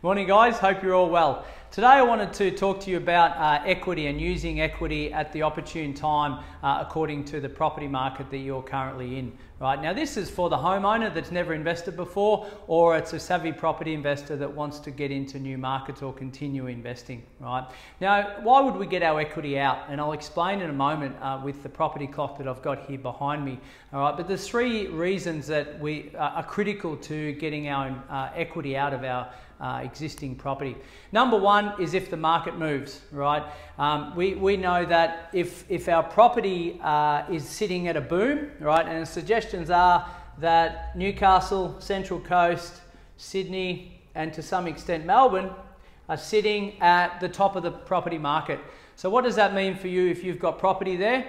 Morning guys, hope you're all well. Today I wanted to talk to you about equity and using equity at the opportune time according to the property market that you're currently in. Right now, this is for the homeowner that's never invested before, or it's a savvy property investor that wants to get into new markets or continue investing. Right now, why would we get our equity out? And I'll explain in a moment with the property clock that I've got here behind me. All right, but there's three reasons that we are critical to getting our equity out of our existing property. Number one is if the market moves, right? We know that if our property is sitting at a boom, right, and the suggestions are that Newcastle, Central Coast, Sydney, and to some extent Melbourne are sitting at the top of the property market. So what does that mean for you if you've got property there?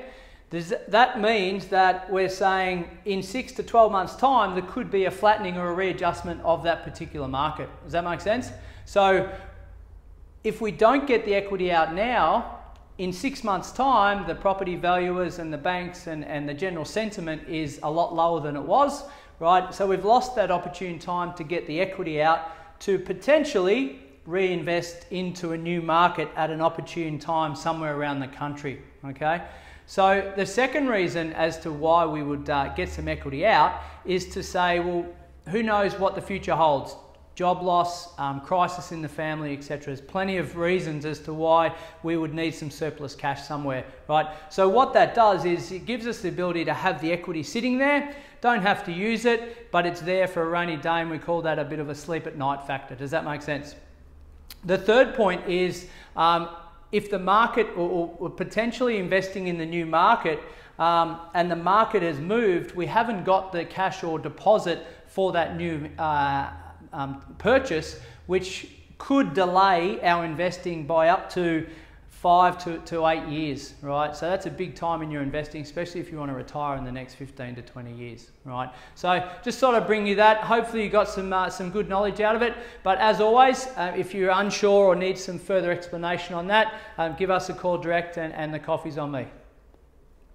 That means that we're saying in 6 to 12 months time there could be a flattening or a readjustment of that particular market. Does that make sense? So if we don't get the equity out now, in 6 months time the property valuers and the banks and the general sentiment is a lot lower than it was, right? So we've lost that opportune time to get the equity out to potentially reinvest into a new market at an opportune time somewhere around the country, okay? So the second reason as to why we would get some equity out is to say, well, who knows what the future holds? Job loss, crisis in the family, etc. There's plenty of reasons as to why we would need some surplus cash somewhere, right? So what that does is it gives us the ability to have the equity sitting there, don't have to use it, but it's there for a rainy day, and we call that a bit of a sleep at night factor. Does that make sense? The third point is if the market or potentially investing in the new market and the market has moved, we haven't got the cash or deposit for that new purchase, which could delay our investing by up to 5 to 8 years, right? So that's a big time in your investing, especially if you want to retire in the next 15 to 20 years, right? So just sort of bring you that. Hopefully you got some good knowledge out of it. But as always, if you're unsure or need some further explanation on that, give us a call direct and the coffee's on me.